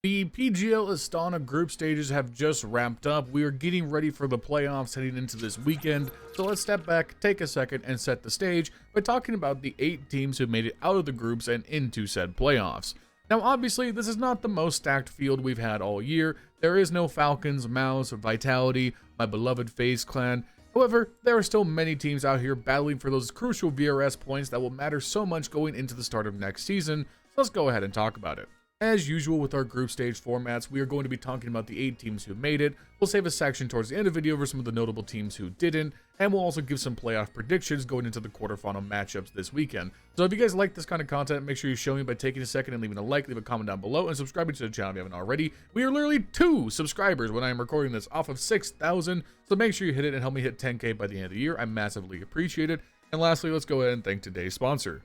The PGL Astana group stages have just wrapped up. We are getting ready for the playoffs heading into this weekend. So let's step back, take a second, and set the stage by talking about the 8 teams who made it out of the groups and into said playoffs. Now obviously, this is not the most stacked field we've had all year. There is no Falcons, Mouse, Vitality, my beloved FaZe clan. However, there are still many teams out here battling for those crucial VRS points that will matter so much going into the start of next season. So let's go ahead and talk about it. As usual with our group stage formats, we are going to be talking about the 8 teams who made it. We'll save a section towards the end of the video for some of the notable teams who didn't, and we'll also give some playoff predictions going into the quarterfinal matchups this weekend. So if you guys like this kind of content, make sure you show me by taking a second and leaving a like, leave a comment down below, and subscribing to the channel if you haven't already. We are literally 2 subscribers when I am recording this off of 6,000, so make sure you hit it and help me hit 10K by the end of the year. I massively appreciate it. And lastly, let's go ahead and thank today's sponsor.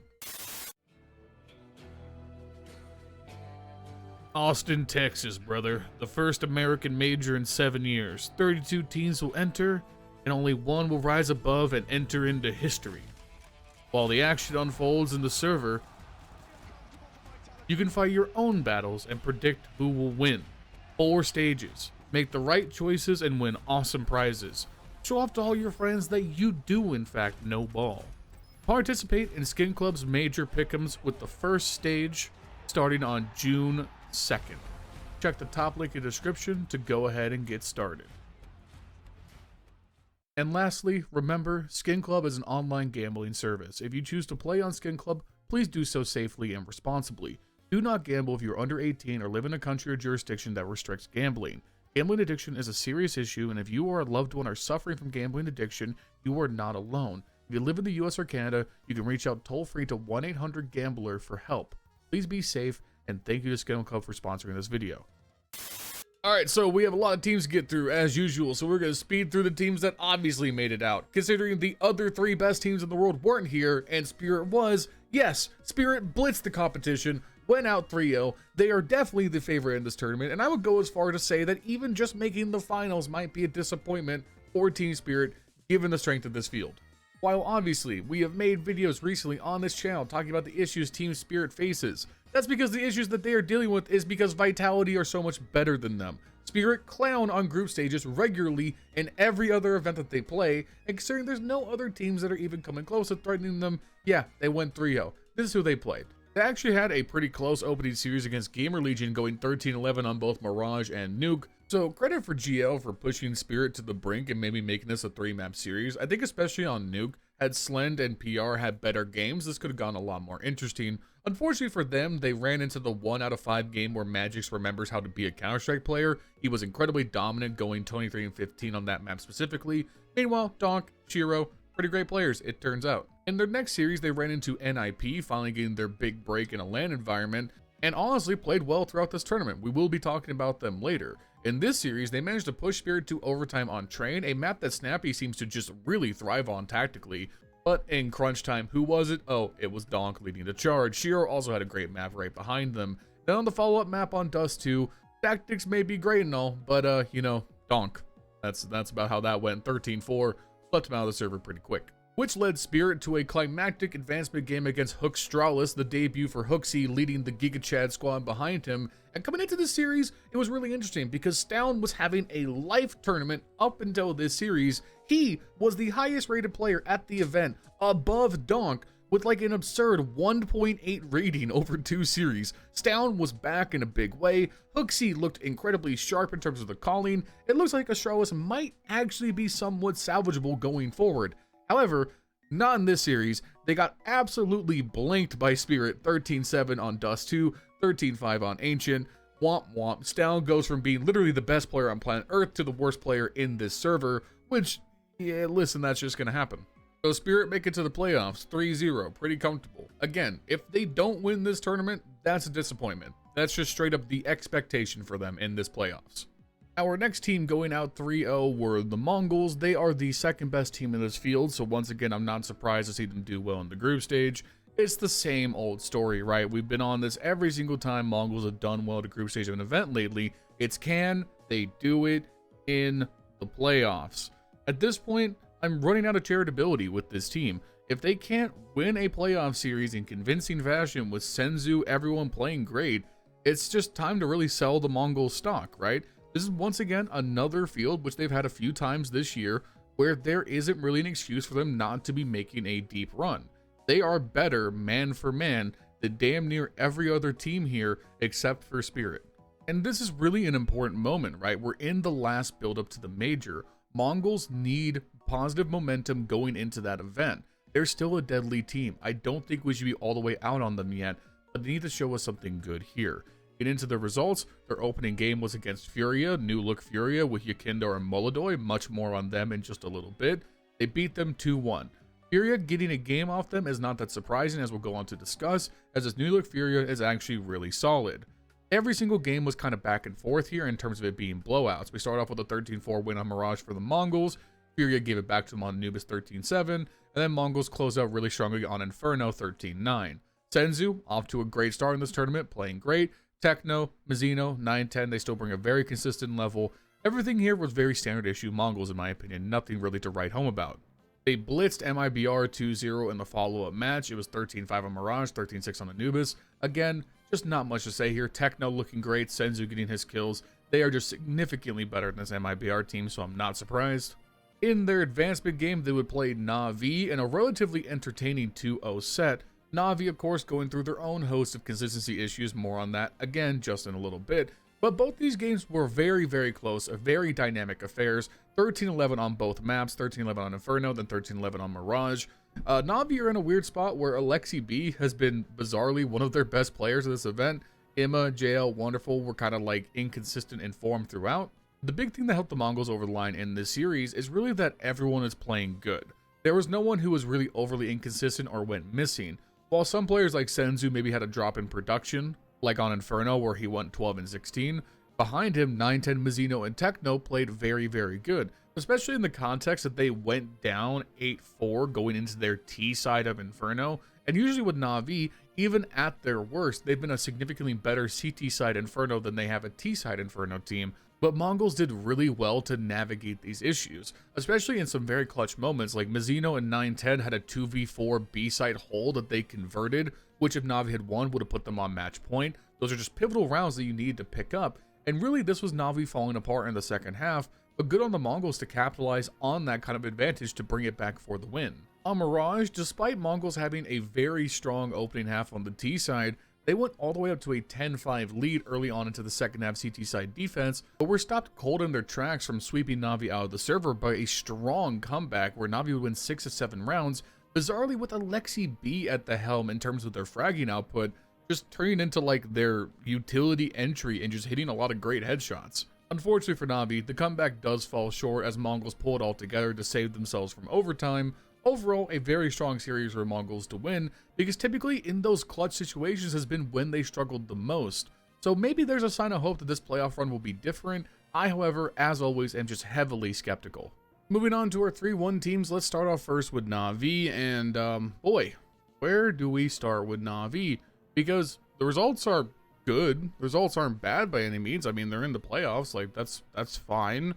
Austin, Texas, brother. The first American major in 7 years. 32 teams will enter, and only one will rise above and enter into history. While the action unfolds in the server, you can fight your own battles and predict who will win. 4 stages. Make the right choices and win awesome prizes. Show off to all your friends that you do in fact know ball. Participate in Skin Club's major pick'ems with the first stage starting on June 2nd. Check the top link in the description to go ahead and get started. And lastly, remember, Skin Club is an online gambling service. If you choose to play on Skin Club, please do so safely and responsibly. Do not gamble if you're under 18 or live in a country or jurisdiction that restricts gambling. Gambling addiction is a serious issue, and if you or a loved one are suffering from gambling addiction, you are not alone. If you live in the US or Canada, you can reach out toll-free to 1-800-GAMBLER for help. Please be safe, and thank you to Skin Club for sponsoring this video. Alright, so we have a lot of teams to get through as usual, so we're going to speed through the teams that obviously made it out. Considering the other 3 best teams in the world weren't here, and Spirit was, yes, Spirit blitzed the competition, went out 3-0. They are definitely the favorite in this tournament, and I would go as far to say that even just making the finals might be a disappointment for Team Spirit, given the strength of this field. While obviously, we have made videos recently on this channel talking about the issues Team Spirit faces. That's because the issues that they are dealing with is because Vitality are so much better than them. Spirit clown on group stages regularly in every other event that they play, and considering there's no other teams that are even coming close to threatening them, yeah, they went 3-0. This is who they played. They actually had a pretty close opening series against GamerLegion, going 13-11 on both Mirage and Nuke. So credit for GL for pushing Spirit to the brink and maybe making this a 3-map series. I think especially on Nuke, had Slend and PR had better games, this could have gone a lot more interesting. Unfortunately for them, they ran into the 1 out of 5 game where Magix remembers how to be a Counter-Strike player. He was incredibly dominant, going 23-15 on that map specifically. Meanwhile, Donk, Shiro, pretty great players, it turns out. In their next series, they ran into NIP, finally getting their big break in a LAN environment, and honestly played well throughout this tournament. We will be talking about them later. In this series, they managed to push Spirit to overtime on Train, a map that Snappy seems to just really thrive on tactically. But in crunch time, who was it? Oh, it was Donk leading the charge. Shiro also had a great map right behind them. Then on the follow-up map on Dust 2, tactics may be great and all, but you know, Donk. That's about how that went. 13-4, left him out of the server pretty quick. Which led Spirit to a climactic advancement game against Astralis, the debut for Hooksy leading the Giga Chad squad behind him. And coming into this series, it was really interesting because Stown was having a life tournament up until this series. He was the highest rated player at the event, above Donk, with like an absurd 1.8 rating over 2 series. Stown was back in a big way. Hooksy looked incredibly sharp in terms of the calling. It looks like Astralis might actually be somewhat salvageable going forward. However, not in this series. They got absolutely blanked by Spirit, 13-7 on Dust 2, 13-5 on Ancient. Womp womp. Stown goes from being literally the best player on planet Earth to the worst player in this server, which, yeah, listen, that's just gonna happen. So Spirit make it to the playoffs, 3-0, pretty comfortable. Again, if they don't win this tournament, that's a disappointment. That's just straight up the expectation for them in this playoffs. Our next team going out 3-0 were the Mongolz. They are the second best team in this field, so once again, I'm not surprised to see them do well in the group stage. It's the same old story, right? We've been on this every single time Mongolz have done well at a group stage of an event lately. It's can they do it in the playoffs? At this point, I'm running out of charitability with this team. If they can't win a playoff series in convincing fashion with Senzu, everyone playing great, It's just time to really sell the Mongolz stock, right? This is once again another field which they've had a few times this year where there isn't really an excuse for them not to be making a deep run. They are better man for man than damn near every other team here except for Spirit. And this is really an important moment, right? We're in the last build up to the major. Mongolz need positive momentum going into that event. They're still a deadly team. I don't think we should be all the way out on them yet, but they need to show us something good here. Get into the results. Their opening game was against Furia, new look Furia with Yakindar and Molodoy. Much more on them in just a little bit. They beat them 2-1. Furia getting a game off them is not that surprising, as we'll go on to discuss, as this new look Furia is actually really solid. Every single game was kind of back and forth here in terms of it being blowouts. We started off with a 13-4 win on Mirage for the Mongolz. Furia gave it back to them on Anubis 13-7, and then Mongolz closed out really strongly on Inferno 13-9. Senzu off to a great start in this tournament, playing great. Techno, Mizzino, 9-10, they still bring a very consistent level. Everything here was very standard issue Mongolz in my opinion, nothing really to write home about. They blitzed MiBR 2-0 in the follow-up match. It was 13-5 on Mirage, 13-6 on Anubis. Again, just not much to say here. Techno looking great, Senzu getting his kills. They are just significantly better than this MiBR team, so I'm not surprised. In their advancement game, they would play NAVI in a relatively entertaining 2-0 set. NAVI, of course, going through their own host of consistency issues. More on that, again, just in a little bit. But both these games were very, very close, very dynamic affairs. 13-11 on both maps, 13-11 on Inferno, then 13-11 on Mirage. Navi are in a weird spot where Alexi B has been bizarrely one of their best players of this event. Imma, JL, Wonderful were kind of like inconsistent in form throughout. The big thing that helped the Mongolz over the line in this series is really that everyone is playing good. There was no one who was really overly inconsistent or went missing. While some players like Senzu maybe had a drop in production, like on Inferno where he went 12-16, behind him 9-10 Mizzino and Techno played very, very good, especially in the context that they went down 8-4 going into their T side of Inferno. And usually with Navi, even at their worst, they've been a significantly better CT side Inferno than they have a T side Inferno team. But Mongolz did really well to navigate these issues, especially in some very clutch moments, like Mizzino and 9-10 had a 2v4 B-side hold that they converted, which if Navi had won would have put them on match point. Those are just pivotal rounds that you need to pick up, and really this was Navi falling apart in the second half, but good on the Mongolz to capitalize on that kind of advantage to bring it back for the win. On Mirage, despite Mongolz having a very strong opening half on the T side, they went all the way up to a 10-5 lead early on into the second half CT side defense, but were stopped cold in their tracks from sweeping Navi out of the server by a strong comeback where Navi would win 6 of 7 rounds, bizarrely with Alexi B at the helm in terms of their fragging output, just turning into like their utility entry and just hitting a lot of great headshots. Unfortunately for Navi, the comeback does fall short as Mongolz pull it all together to save themselves from overtime. Overall, a very strong series for Mongolz to win, because typically in those clutch situations has been when they struggled the most. So maybe there's a sign of hope that this playoff run will be different. I, however, as always, am just heavily skeptical. Moving on to our 3-1 teams, let's start off first with NAVI, and boy, where do we start with NAVI? Because the results are good. The results aren't bad by any means. I mean, they're in the playoffs, like that's fine.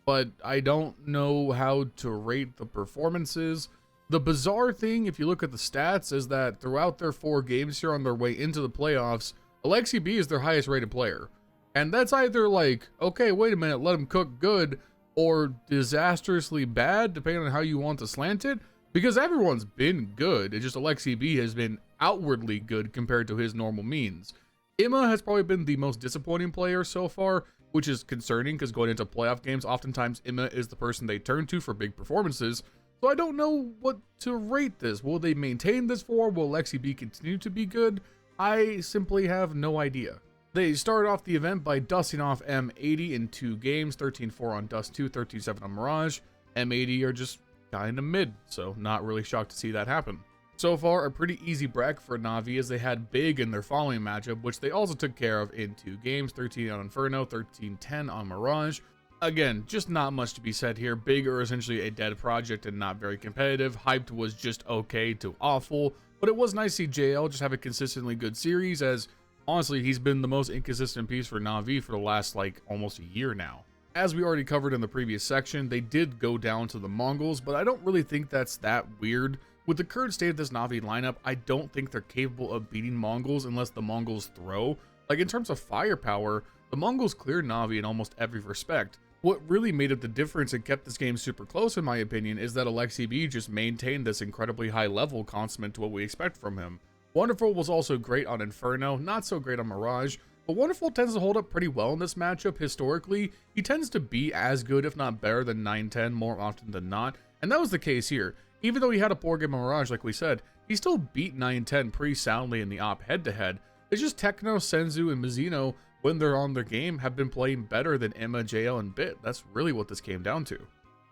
But I don't know how to rate the performances. The bizarre thing, if you look at the stats, is that throughout their 4 games here on their way into the playoffs, Alexi B is their highest rated player. And that's either like, okay, wait a minute, let him cook good, or disastrously bad, depending on how you want to slant it. Because everyone's been good, it's just Alexi B has been outwardly good compared to his normal means. Imma has probably been the most disappointing player so far, which is concerning because going into playoff games, oftentimes Imma is the person they turn to for big performances. So I don't know what to rate this. Will they maintain this form? Will Alexi B continue to be good? I simply have no idea. They started off the event by dusting off M80 in 2 games, 13-4 on Dust 2, 13-7 on Mirage. M80 are just kind of mid, so not really shocked to see that happen. So far, a pretty easy bracket for Navi as they had Big in their following matchup, which they also took care of in 2 games, 13 on Inferno, 13-10 on Mirage. Again, just not much to be said here. Big are essentially a dead project and not very competitive. Hyped was just okay to awful, but it was nice to see JL just have a consistently good series, as honestly, he's been the most inconsistent piece for Navi for the last like almost a year now. As we already covered in the previous section, they did go down to the Mongolz, but I don't really think that's that weird. With the current state of this Navi lineup, I don't think they're capable of beating Mongolz unless the Mongolz throw. Like, in terms of firepower, the Mongols cleared NAVI in almost every respect. What really made up the difference and kept this game super close, in my opinion, is that Alexi B just maintained this incredibly high level consonant to what we expect from him. Wonderful was also great on Inferno, not so great on Mirage, but Wonderful tends to hold up pretty well in this matchup. Historically, he tends to be as good, if not better, than 910 more often than not, and that was the case here. Even though he had a poor game on Mirage, like we said, he still beat 910 pretty soundly in the op head-to-head. It's just Techno, Senzu, and Mizuno, when they're on their game, have been playing better than Emma, JL, and Bit. That's really what this came down to.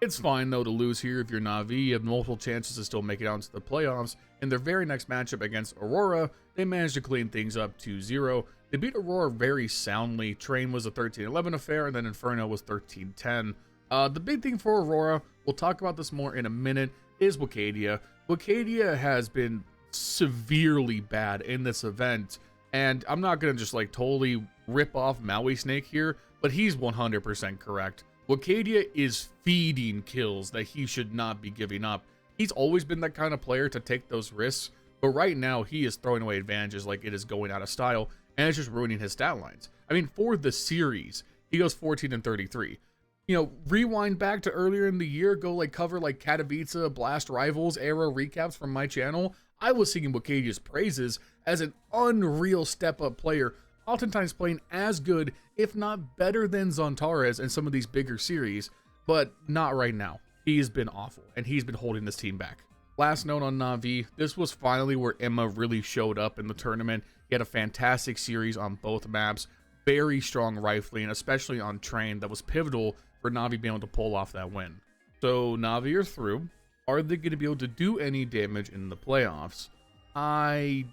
It's fine, though, to lose here if you're Navi. You have multiple chances to still make it out into the playoffs. In their very next matchup against Aurora, they managed to clean things up 2-0. They beat Aurora very soundly. Train was a 13-11 affair, and then Inferno was 13-10. The big thing for Aurora, we'll talk about this more in a minute, is Wakadia. Wakadia has been severely bad in this event, and I'm not going to just like totally rip off Maui Snake here, but he's 100% correct. Wakadia is feeding kills that he should not be giving up. He's always been that kind of player to take those risks, but right now he is throwing away advantages like it is going out of style, and it's just ruining his stat lines. I mean, for the series, he goes 14-33. You know, rewind back to earlier in the year, go like cover like Katowice, Blast Rivals era recaps from my channel. I was singing Wakadia's praises as an unreal step-up player, oftentimes playing as good, if not better than Zontares in some of these bigger series, but not right now. He's been awful, and he's been holding this team back. Last note on Navi, this was finally where Emma really showed up in the tournament. He had a fantastic series on both maps, very strong rifling, especially on Train, that was pivotal for Navi being able to pull off that win. So Navi are through. Are they going to be able to do any damage in the playoffs? I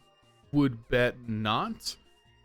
would bet not.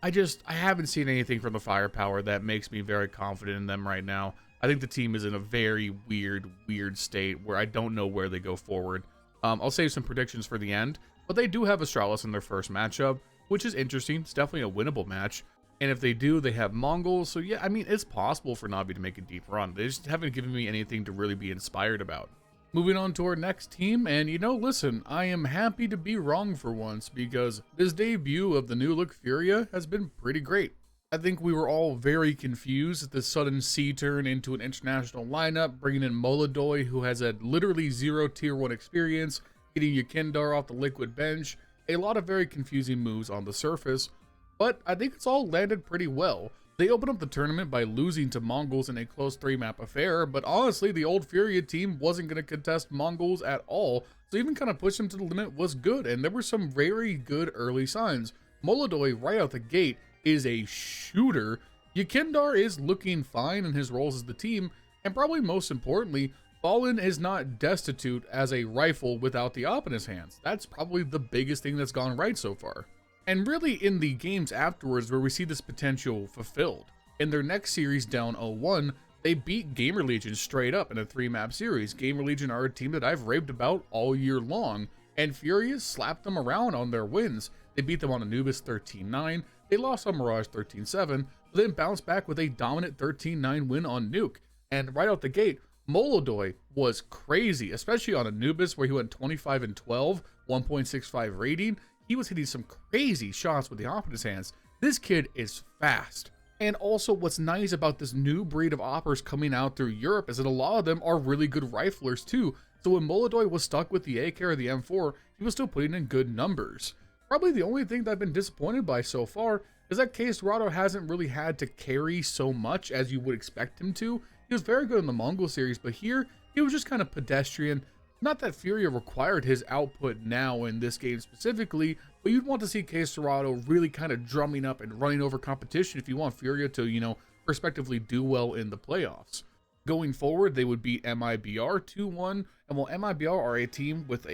I haven't seen anything from the firepower that makes me very confident in them right now. I think the team is in a very weird state where I don't know where they go forward. I'll save some predictions for the end, but they do have Astralis in their first matchup, which is interesting. It's definitely a winnable match. And if they do, they have Mongolz. So yeah, I mean, it's possible for Navi to make a deep run. They just haven't given me anything to really be inspired about. Moving on to our next team, and you know, listen, I am happy to be wrong for once, because this debut of the new look Furia has been pretty great. I think we were all very confused at the sudden C-turn into an international lineup, bringing in Molodoy, who has had literally 0 tier 1 experience, getting Yakindar off the liquid bench, a lot of very confusing moves on the surface, but I think it's all landed pretty well. They opened up the tournament by losing to Mongolz in a close 3-map affair, but honestly, the old Furia team wasn't going to contest Mongolz at all, so even kind of pushing them to the limit was good, and there were some very good early signs. Molodoy, right out the gate, is a shooter. Yakindar is looking fine in his roles as the team, and probably most importantly, Fallen is not destitute as a rifle without the op in his hands. That's probably the biggest thing that's gone right so far. And really in the games afterwards where we see this potential fulfilled. In their next series down 0-1, they beat GamerLegion straight up in a 3-map series. GamerLegion are a team that I've raved about all year long, and Furia slapped them around on their wins. They beat them on Anubis 13-9, they lost on Mirage 13-7, but then bounced back with a dominant 13-9 win on Nuke. And right out the gate, Molodoy was crazy, especially on Anubis where he went 25-12, 1.65 rating. He was hitting some crazy shots with the op in his hands. This kid is fast. And also what's nice about this new breed of oppers coming out through Europe is that a lot of them are really good riflers too. So when Molodoy was stuck with the AK or the M4, he was still putting in good numbers. Probably the only thing that I've been disappointed by so far is that Dorado hasn't really had to carry so much as you would expect him to. He was very good in the Mongol series, but here he was just kind of pedestrian. Not that Furia required his output now in this game specifically, but you'd want to see Dorado really kind of drumming up and running over competition if you want Furia to, you know, respectively do well in the playoffs. Going forward, they would beat MiBR 2-1, and while MiBR are a team with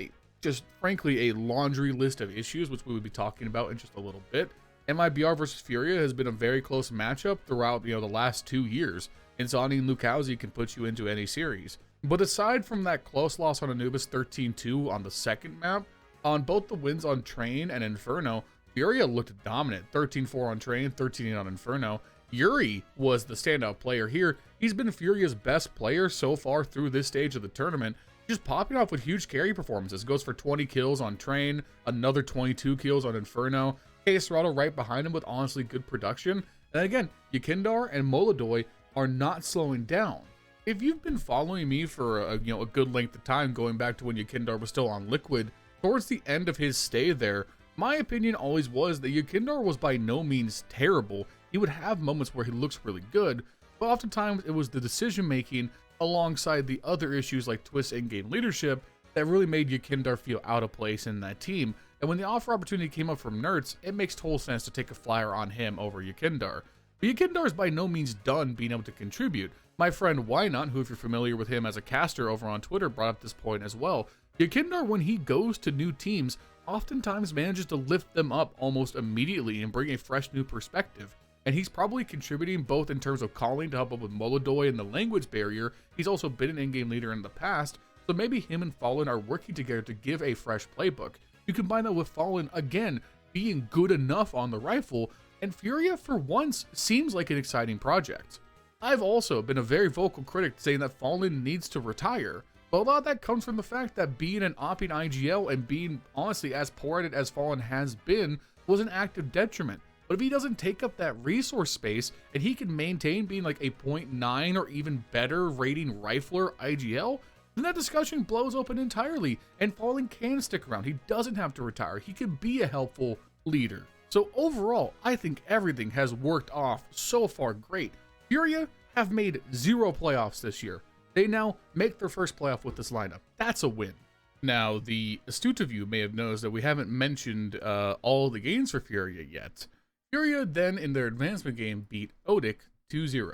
just frankly a laundry list of issues, which we would be talking about in just a little bit, MiBR versus Furia has been a very close matchup throughout, you know, the last 2 years, and Zani and Lukowski can put you into any series. But aside from that close loss on Anubis 13-2 on the second map, on both the wins on Train and Inferno, Furia looked dominant. 13-4 on Train, 13-8 on Inferno. Yuri was the standout player here. He's been Furia's best player so far through this stage of the tournament, just popping off with huge carry performances. Goes for 20 kills on Train, another 22 kills on Inferno. Serato right behind him with honestly good production. And again, Yekindar and Molodoi are not slowing down. If you've been following me for a good length of time, going back to when Yekindar was still on Liquid, towards the end of his stay there, my opinion always was that Yekindar was by no means terrible. He would have moments where he looks really good, but oftentimes it was the decision making alongside the other issues like Twist's in-game leadership that really made Yekindar feel out of place in that team. And when the offer opportunity came up from NAVI, it makes total sense to take a flyer on him over Yekindar. But Yekindar is by no means done being able to contribute. My friend Wynot, who if you're familiar with him as a caster over on Twitter, brought up this point as well. Yekindar, when he goes to new teams, oftentimes manages to lift them up almost immediately and bring a fresh new perspective. And he's probably contributing both in terms of calling to help up with Molodoi and the language barrier. He's also been an in-game leader in the past, so maybe him and Fallen are working together to give a fresh playbook. You combine that with Fallen, again, being good enough on the rifle, and Furia, for once, seems like an exciting project. I've also been a very vocal critic saying that Fallen needs to retire, but a lot of that comes from the fact that being an OP in IGL and being, honestly, as poor at it as Fallen has been, was an active detriment. But if he doesn't take up that resource space, and he can maintain being like a 0.9 or even better rating rifler IGL, then that discussion blows open entirely, and Fallen can stick around. He doesn't have to retire. He can be a helpful leader. So overall, I think everything has worked off so far great. Furia have made 0 playoffs this year. They now make their first playoff with this lineup. That's a win. Now, the astute of you may have noticed that we haven't mentioned all the games for Furia yet. Furia then, in their advancement game, beat Odic 2-0.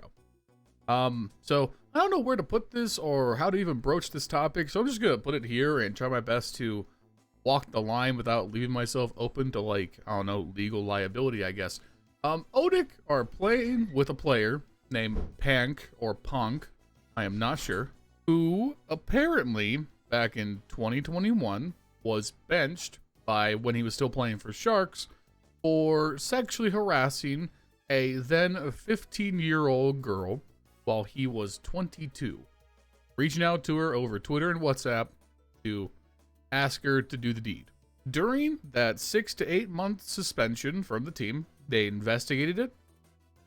So I don't know where to put this or how to even broach this topic, so I'm just gonna put it here and try my best to walk the line without leaving myself open to, like, I don't know, legal liability, I guess. Odic are playing with a player named Pank or Punk, I am not sure, who apparently back in 2021 was benched by, when he was still playing for Sharks, for sexually harassing a then 15-year-old girl while he was 22, reaching out to her over Twitter and WhatsApp to ask her to do the deed. During that 6 to 8 month suspension from the team, they investigated it.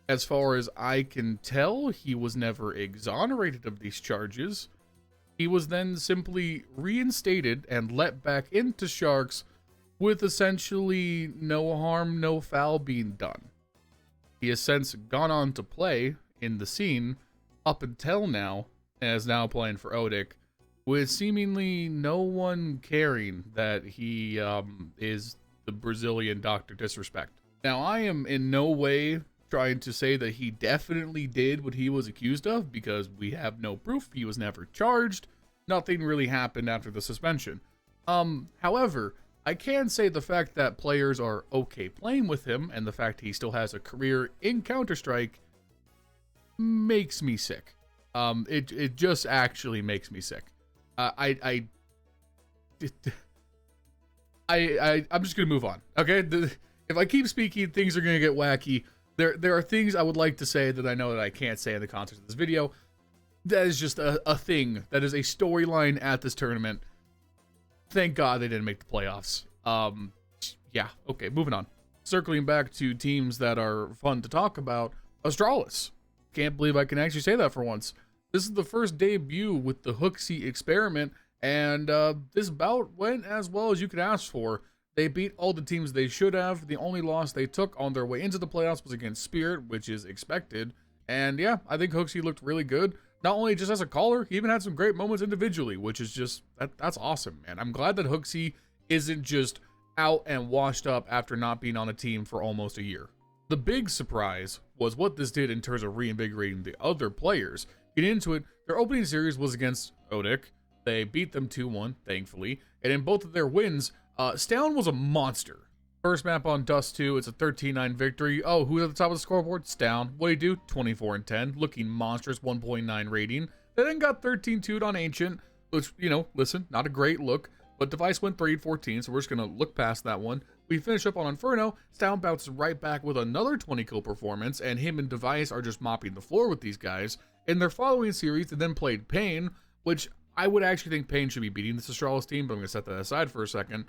As far as I can tell, he was never exonerated of these charges. He was then simply reinstated and let back into Sharks with essentially no harm, no foul being done. He has since gone on to play in the scene up until now, and is now playing for Odic, with seemingly no one caring that he is the Brazilian Dr. Disrespect. Now, I am in no way trying to say that he definitely did what he was accused of, because we have no proof. He was never charged. Nothing really happened after the suspension. However, I can say the fact that players are okay playing with him, and the fact he still has a career in Counter-Strike, makes me sick. It just actually makes me sick. I'm just gonna move on. Okay, if I keep speaking, things are gonna get wacky. There are things I would like to say that I know that I can't say in the context of this video. That is just a thing. That is a storyline at this tournament. Thank God they didn't make the playoffs. Yeah, okay, moving on. Circling back to teams that are fun to talk about, Astralis. Can't believe I can actually say that for once. This is the first debut with the HooXi experiment, and this bout went as well as you could ask for. They beat all the teams they should have. The only loss they took on their way into the playoffs was against Spirit, which is expected. And yeah, I think HooXi looked really good. Not only just as a caller, he even had some great moments individually, which is just, that's awesome, man. I'm glad that HooXi isn't just out and washed up after not being on a team for almost a year. The big surprise was what this did in terms of reinvigorating the other players. Getting into it, their opening series was against Odic. They beat them 2-1, thankfully. And in both of their wins, Stown was a monster. First map on Dust 2, it's a 13-9 victory. Oh, who's at the top of the scoreboard? Stown. What do he do? 24-10, looking monstrous, 1.9 rating. They then got 13-2'd on Ancient, which, you know, listen, not a great look. But Device went 3-14, so we're just going to look past that one. We finish up on Inferno. Stown bounces right back with another 20-kill performance, and him and Device are just mopping the floor with these guys. In their following series, they then played Pain, which I would actually think Pain should be beating this Astralis team, but I'm going to set that aside for a second.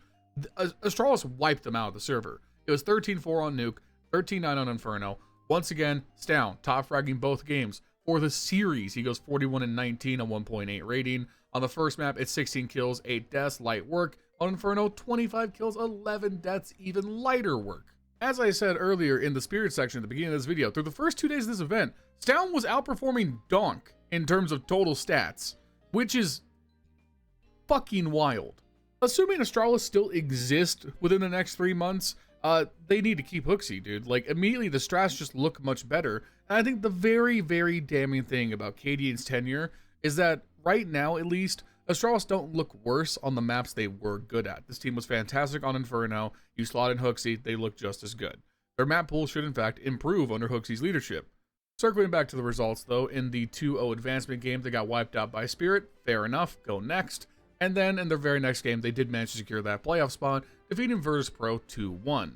Astralis wiped them out of the server. It was 13-4 on Nuke, 13-9 on Inferno. Once again, Stown, top fragging both games. For the series, he goes 41-19 on 1.8 rating. On the first map, it's 16 kills, 8 deaths, light work. On Inferno, 25 kills, 11 deaths, even lighter work. As I said earlier in the Spirit section at the beginning of this video, through the first 2 days of this event, Stown was outperforming Donk in terms of total stats, which is fucking wild. Assuming Astralis still exists within the next 3 months, they need to keep Hooksy, dude. Like, immediately the strats just look much better. And I think the very, very damning thing about Cadian's tenure is that right now, at least, Astralis don't look worse on the maps they were good at. This team was fantastic on Inferno. You slot in Hooksy, they look just as good. Their map pool should, in fact, improve under Hooksy's leadership. Circling back to the results, though, in the 2-0 advancement game, they got wiped out by Spirit. Fair enough, go next. And then in their very next game, they did manage to secure that playoff spot, defeating VergilsPro 2-1.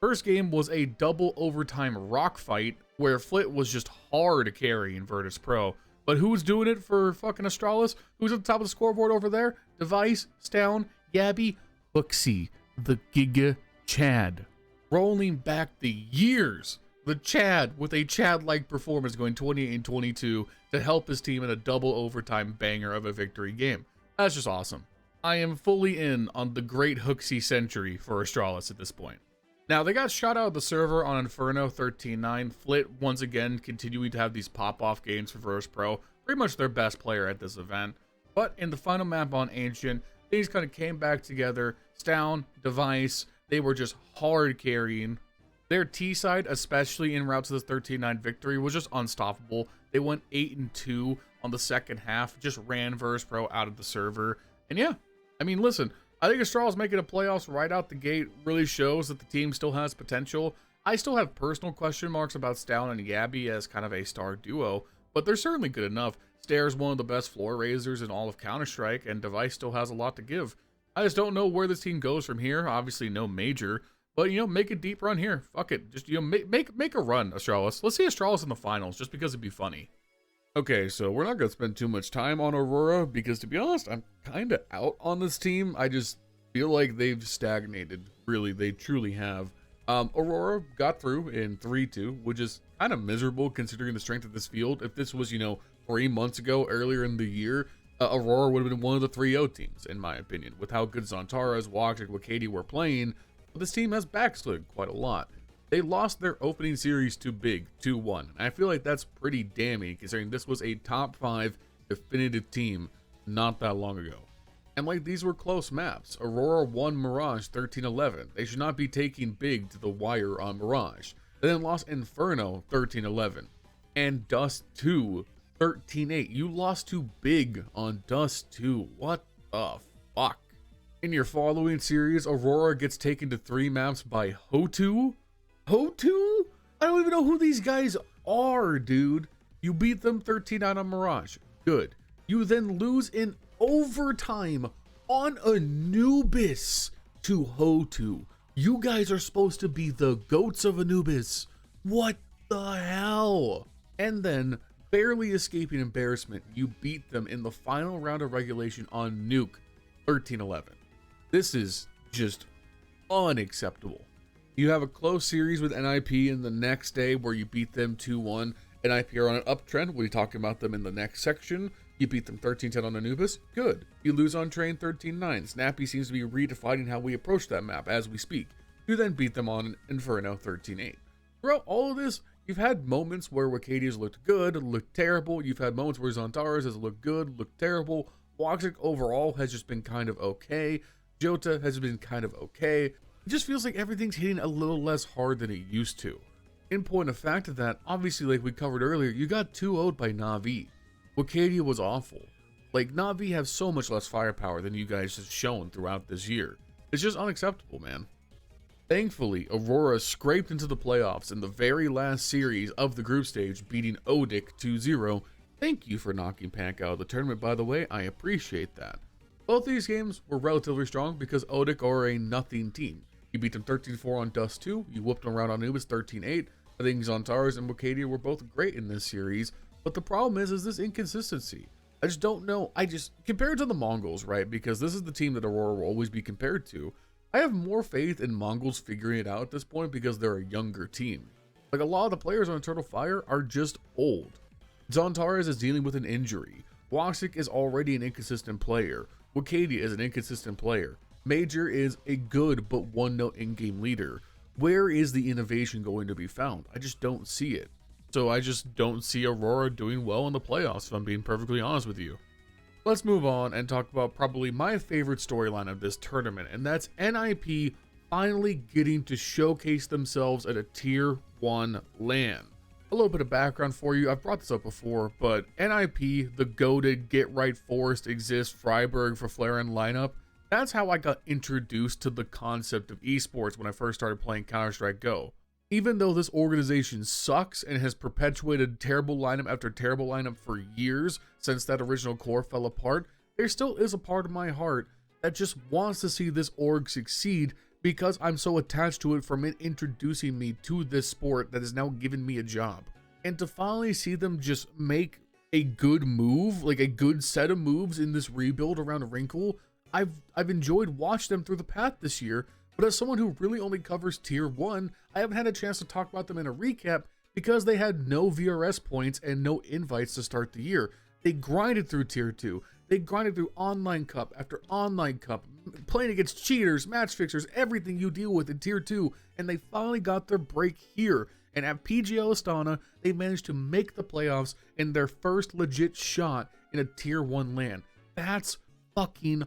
First game was a double overtime rock fight, where Flit was just hard carrying VergilsPro. But who was doing it for fucking Astralis? Who's at the top of the scoreboard over there? Device, Stown, Gabby, Hooksy, the Giga Chad. Rolling back the years, the Chad with a Chad-like performance going 28-22 to help his team in a double overtime banger of a victory game. That's just awesome. I am fully in on the great Hooksy century for Astralis at this point. Now, they got shot out of the server on Inferno 13-9. Flit, once again, continuing to have these pop-off games for VergilsPro. Pretty much their best player at this event. But in the final map on Ancient, things kind of came back together. Stown, Device, they were just hard carrying. Their T side, especially en route to this 13-9 victory, was just unstoppable. They went 8-2 on the second half, just ran VergilsPro out of the server. And yeah, I mean, listen, I think Astralis making the playoffs right out the gate really shows that the team still has potential. I still have personal question marks about Stown and Gabby as kind of a star duo, but they're certainly good enough. Stair's one of the best floor raisers in all of Counter-Strike, and Device still has a lot to give. I just don't know where this team goes from here. Obviously, no major, but, you know, make a deep run here. Fuck it. Just, you know, make a run, Astralis. Let's see Astralis in the finals, just because it'd be funny. Okay, so we're not going to spend too much time on Aurora, because to be honest, I'm kind of out on this team. I just feel like they've stagnated. Really, they truly have. Aurora got through in 3-2, which is kind of miserable considering the strength of this field. If this was, you know, 3 months ago, earlier in the year, Aurora would have been one of the 3-0 teams, in my opinion. With how good Zontaras, Wok, and Wakati were playing, but this team has backslid quite a lot. They lost their opening series to Big, 2-1. And I feel like that's pretty damning, considering this was a top 5 definitive team not that long ago. And like, these were close maps. Aurora won Mirage 13-11. They should not be taking Big to the wire on Mirage. They then lost Inferno 13-11. And Dust 2, 13-8. You lost to Big on Dust 2. What the fuck? In your following series, Aurora gets taken to 3 maps by HOUTOUT? HOUTOUT? I don't even know who these guys are, dude. You beat them 13-9 on Mirage. Good. You then lose in overtime on Anubis to HOUTOUT. You guys are supposed to be the goats of Anubis. What the hell? And then, barely escaping embarrassment, you beat them in the final round of regulation on Nuke 13-11. This is just unacceptable. You have a close series with NIP in the next day where you beat them 2-1. NIP are on an uptrend. We'll be talking about them in the next section. You beat them 13-10 on Anubis. Good. You lose on Train 13-9. Snappy seems to be redefining how we approach that map as we speak. You then beat them on Inferno 13-8. Throughout all of this, you've had moments where Wakati has looked good, looked terrible. You've had moments where Zontaras has looked good, looked terrible. Woxic overall has just been kind of okay. Jota has been kind of okay. It just feels like everything's hitting a little less hard than it used to. In point of fact of that, obviously, like we covered earlier, you got 2-0'd by NAVI. Wakati was awful. Like, NAVI have so much less firepower than you guys have shown throughout this year. It's just unacceptable, man. Thankfully, Aurora scraped into the playoffs in the very last series of the group stage, beating Odic 2-0. Thank you for knocking Pank out of the tournament, by the way. I appreciate that. Both these games were relatively strong because Odic are a nothing team. You beat them 13-4 on Dust 2. You whooped them around on Anubis 13-8. I think Zontaras and Wakati were both great in this series. But the problem is this inconsistency. I just don't know. Compared to the Mongolz, right? Because this is the team that Aurora will always be compared to. I have more faith in Mongolz figuring it out at this point because they're a younger team. Like, a lot of the players on Eternal Fire are just old. Zontares is dealing with an injury. Woxic is already an inconsistent player. Wakadia is an inconsistent player. Major is a good but one-note in-game leader. Where is the innovation going to be found? I just don't see it. So I just don't see Aurora doing well in the playoffs, if I'm being perfectly honest with you. Let's move on and talk about probably my favorite storyline of this tournament, and that's NIP finally getting to showcase themselves at a Tier 1 LAN. A little bit of background for you, I've brought this up before, but NIP, the goated Get Right Forest exists Freiburg for Flaren lineup, that's how I got introduced to the concept of esports when I first started playing Counter-Strike Go. Even though this organization sucks and has perpetuated terrible lineup after terrible lineup for years since that original core fell apart, there still is a part of my heart that just wants to see this org succeed because I'm so attached to it from it introducing me to this sport that has now given me a job. And to finally see them just make a good move, like a good set of moves in this rebuild around Wrinkle, I've enjoyed watching them through the path this year. But as someone who really only covers Tier 1, I haven't had a chance to talk about them in a recap because they had no VRS points and no invites to start the year. They grinded through Tier 2. They grinded through Online Cup after Online Cup, playing against cheaters, match fixers, everything you deal with in Tier 2, and they finally got their break here. And at PGL Astana, they managed to make the playoffs in their first legit shot in a Tier 1 LAN. That's fucking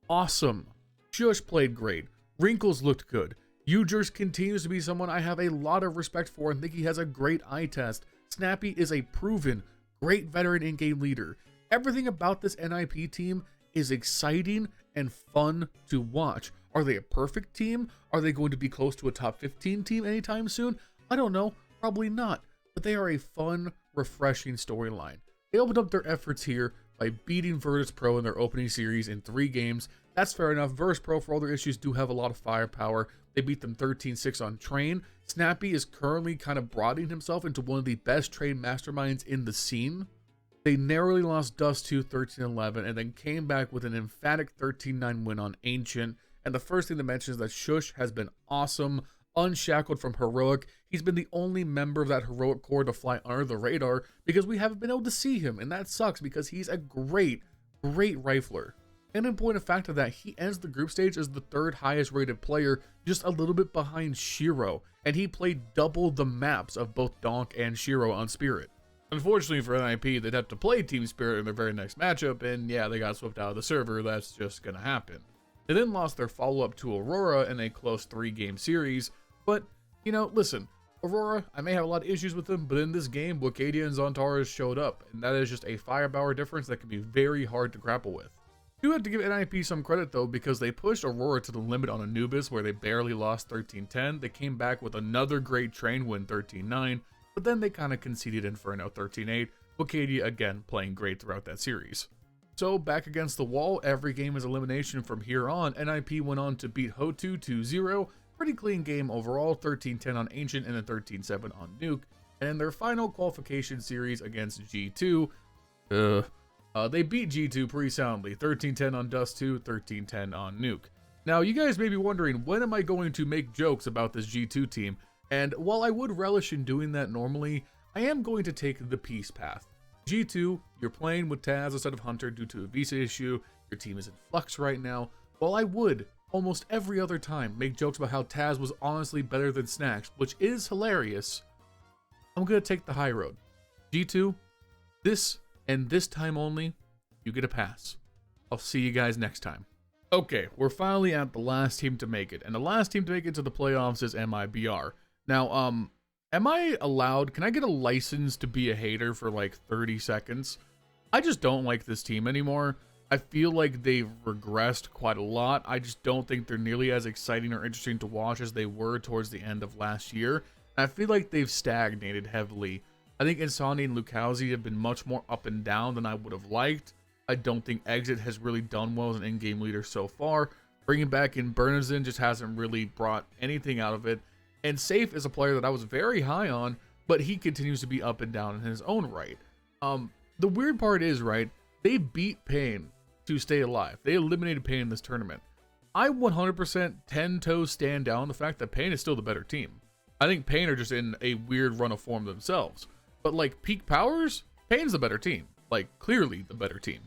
awesome. Shush played great. Wrinkles looked good. Ujers continues to be someone I have a lot of respect for and think he has a great eye test. Snappy is a proven, great veteran in-game leader. Everything about this NIP team is exciting and fun to watch. Are they a perfect team? Are they going to be close to a top 15 team anytime soon? I don't know. Probably not. But they are a fun, refreshing storyline. They opened up their efforts here by beating Virtus.pro in their opening series in 3 games. That's fair enough. Virtus.pro, for all their issues, do have a lot of firepower. They beat them 13-6 on Train. Snappy is currently kind of broadening himself into one of the best Train masterminds in the scene. They narrowly lost Dust 2 13-11 and then came back with an emphatic 13-9 win on Ancient. And the first thing to mention is that Shush has been awesome, unshackled from Heroic. He's been the only member of that Heroic core to fly under the radar because we haven't been able to see him, and that sucks because he's a great rifler. And in point of fact of that, he ends the group stage as the 3rd highest rated player, just a little bit behind Shiro, and he played double the maps of both Donk and Shiro on Spirit. Unfortunately for NIP, they'd have to play Team Spirit in their very next matchup, and yeah, they got swept out of the server. That's just gonna happen. They then lost their follow-up to Aurora in a close 3-game series, but, you know, listen, Aurora, I may have a lot of issues with them, but in this game, Wakadia and Zontares showed up, and that is just a firepower difference that can be very hard to grapple with. I do have to give NIP some credit though, because they pushed Aurora to the limit on Anubis where they barely lost 13-10. They came back with another great Train win 13-9, but then they kind of conceded Inferno 13-8. Wakadia again playing great throughout that series. So back against the wall, every game is elimination from here on. NIP went on to beat HOTU 2-0. Pretty clean game overall, 13-10 on Ancient and a 13-7 on Nuke. And in their final qualification series against G2, they beat G2 pretty soundly, 13-10 on Dust 2, 13-10 on Nuke. Now, you guys may be wondering, when am I going to make jokes about this G2 team? And while I would relish in doing that normally, I am going to take the peace path. G2, you're playing with Taz instead of Hunter due to a visa issue, your team is in flux right now. While I would, almost every other time, make jokes about how Taz was honestly better than Snacks, which is hilarious, I'm going to take the high road. G2, this and this time only, you get a pass. I'll see you guys next time. Okay, we're finally at the last team to make it, and the last team to make it to the playoffs is MiBR. Now, am I allowed, can I get a license to be a hater for like 30 seconds? I just don't like this team anymore. I feel like they've regressed quite a lot. I just don't think they're nearly as exciting or interesting to watch as they were towards the end of last year. I feel like they've stagnated heavily. I think Insani and Lukowski have been much more up and down than I would have liked. I don't think Exit has really done well as an in-game leader so far. Bringing back in Bernazin just hasn't really brought anything out of it. And Safe is a player that I was very high on, but he continues to be up and down in his own right. The weird part is, right, they beat Pain to stay alive. They eliminated Pain in this tournament. I 100% 10 toes stand down the fact that Pain is still the better team. I think Pain are just in a weird run of form themselves. But like peak powers, Pain's the better team. Like clearly the better team.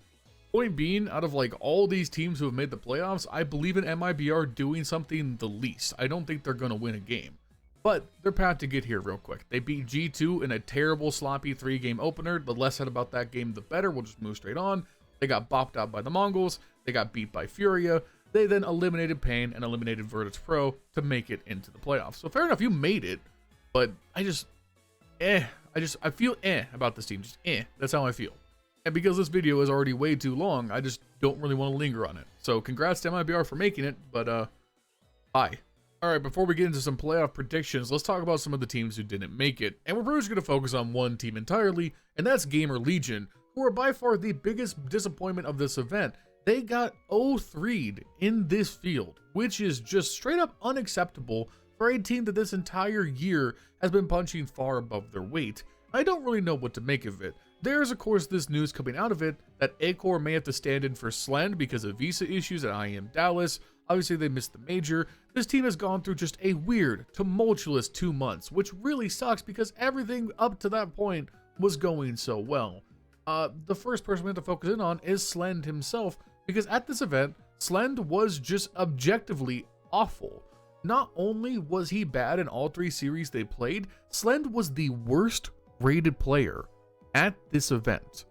Point being, out of like all these teams who have made the playoffs, I believe in MiBR doing something the least. I don't think they're going to win a game. But they're path to get here real quick. They beat G2 in a terrible, sloppy 3-game opener. The less said about that game, the better. We'll just move straight on. They got bopped out by the Mongolz. They got beat by Furia. They then eliminated Pain and eliminated Vergil's Pro to make it into the playoffs. So fair enough, you made it. But I feel about this team. Just That's how I feel. And because this video is already way too long, I just don't really want to linger on it. So congrats to MiBR for making it, but bye. Alright, before we get into some playoff predictions, let's talk about some of the teams who didn't make it. And we're pretty much going to focus on one team entirely, and that's GamerLegion, who are by far the biggest disappointment of this event. They got 0-3'd in this field, which is just straight up unacceptable for a team that this entire year has been punching far above their weight. I don't really know what to make of it. There's of course this news coming out of it that Acor may have to stand in for Slend because of visa issues at IEM Dallas. Obviously they missed the major. This team has gone through just a weird, tumultuous 2 months, which really sucks because everything up to that point was going so well. The first person we have to focus in on is Slend himself, because at this event, Slend was just objectively awful. Not only was he bad in all 3 series they played, Slend was the worst rated player at this event.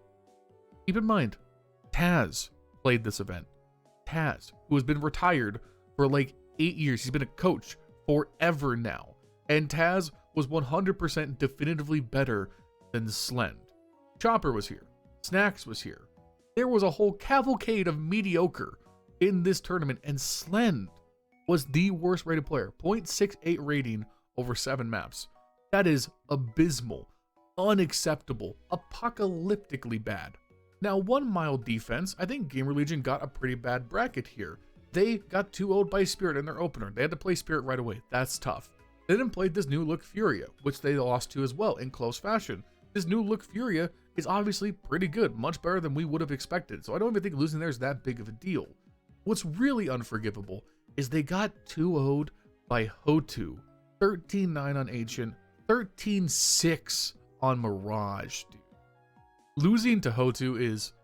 Keep in mind, Taz played this event. Taz, who has been retired for like 8 years. He's been a coach forever now. And Taz was 100% definitively better than Slend. Chopper was here. Snacks was here. There was a whole cavalcade of mediocre in this tournament, and Slend was the worst rated player. 0.68 rating over 7 maps. That is abysmal, unacceptable, apocalyptically bad. Now, one mild defense, I think GamerLegion got a pretty bad bracket here. They got 2-0'd by Spirit in their opener. They had to play Spirit right away. That's tough. They then played this new look Furia, which they lost to as well in close fashion. This new look Furia is obviously pretty good, much better than we would have expected, so I don't even think losing there is that big of a deal. What's really unforgivable is they got 2-0'd by HOTU, 13-9 on Ancient, 13-6 on Mirage, dude. Losing to HOTU is,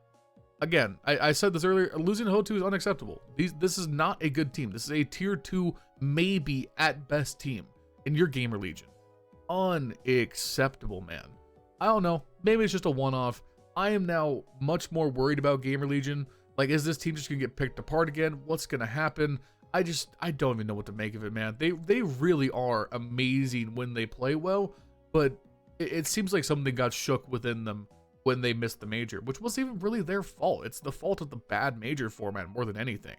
again, I said this earlier, losing to HOTU is unacceptable. This is not a good team. This is a tier 2, maybe at best team in your GamerLegion. Unacceptable, man. I don't know. Maybe it's just a one-off. I am now much more worried about GamerLegion. Like, is this team just gonna get picked apart again? What's gonna happen? I don't even know what to make of it, man. They really are amazing when they play well, but it seems like something got shook within them when they missed the major, which wasn't even really their fault. It's the fault of the bad major format more than anything.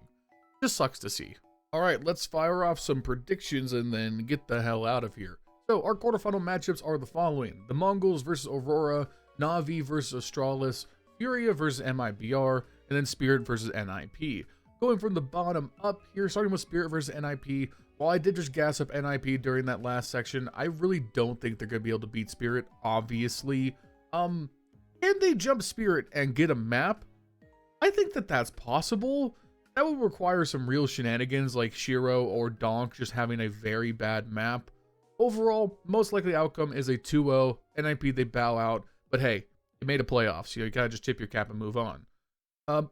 Just sucks to see. All right, let's fire off some predictions and then get the hell out of here. So our quarterfinal matchups are the following: the Mongolz versus Aurora, NAVI versus Astralis, Furia versus MiBR, and then Spirit versus NIP. Going from the bottom up here, starting with Spirit versus NIP. While I did just gas up NIP during that last section, I really don't think they're going to be able to beat Spirit, obviously. Can they jump Spirit and get a map? I think that that's possible. That would require some real shenanigans like Shiro or Donk just having a very bad map. Overall, most likely outcome is a 2-0. NIP, they bow out. But hey, you made a playoffs. You gotta just tip your cap and move on.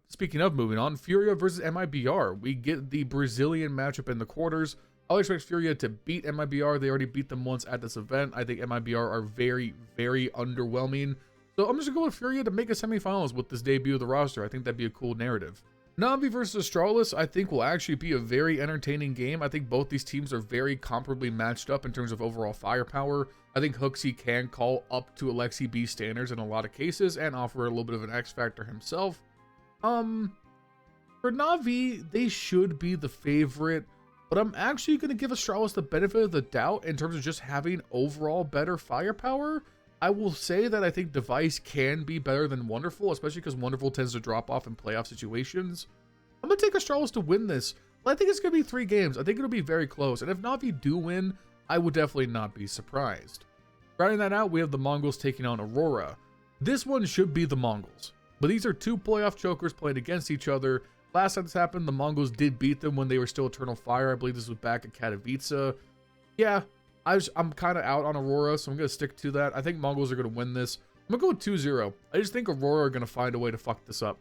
Speaking of moving on, Furia versus MiBR. We get the Brazilian matchup in the quarters. I'll expect Furia to beat MiBR. They already beat them once at this event. I think MiBR are very, very underwhelming. So I'm just gonna go with Furia to make a semifinals with this debut of the roster. I think that'd be a cool narrative. Navi versus Astralis, I think, will actually be a very entertaining game. I think both these teams are very comparably matched up in terms of overall firepower. I think Hooksy can call up to Alexi B standards in a lot of cases and offer a little bit of an X factor himself. For Navi, they should be the favorite, but I'm actually going to give Astralis the benefit of the doubt in terms of just having overall better firepower. I will say that I think Device can be better than Wonderful, especially because Wonderful tends to drop off in playoff situations. I'm going to take Astralis to win this, but I think it's going to be 3 games. I think it'll be very close, and if Navi do win, I would definitely not be surprised. Rounding that out, we have the Mongolz taking on Aurora. This one should be the Mongolz, but these are 2 playoff chokers playing against each other. Last time this happened, the Mongols did beat them when they were still Eternal Fire. I believe this was back at Katowice. Yeah, I'm kind of out on Aurora, so I'm going to stick to that. I think Mongols are going to win this. I'm going to go with 2-0. I just think Aurora are going to find a way to fuck this up.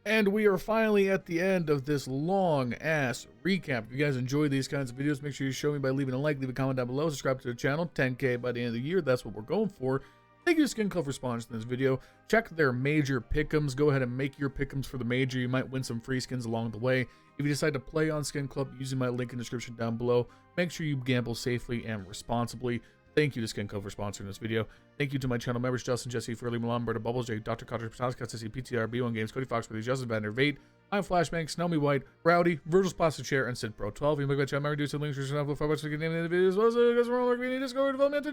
And we are finally at the end of this long-ass recap. If you guys enjoy these kinds of videos, make sure you show me by leaving a like, leave a comment down below, subscribe to the channel. 10K by the end of the year, that's what we're going for. Thank you to Skin Club for sponsoring this video. Check their major pick'ems. Go ahead and make your pick'ems for the major. You might win some free skins along the way. If you decide to play on Skin Club using my link in the description down below, make sure you gamble safely and responsibly. Thank you to Skin Club for sponsoring this video. Thank you to my channel members, Justin, Jesse, Furia, Milan Berta, Bubblesj, Dr. Cocktor, Patatas Kaftesi, PTR, B1 Games, Cody Foxworthy, JesseTiv, Vegt, I'm Flashbang, Snowmy White, Rowdy, Vergil'sPlasticChair, and Sid Pro 12. You can make my channel member, do some links to the channel, for much to get name in the videos, as well as we're all working in Discord, development,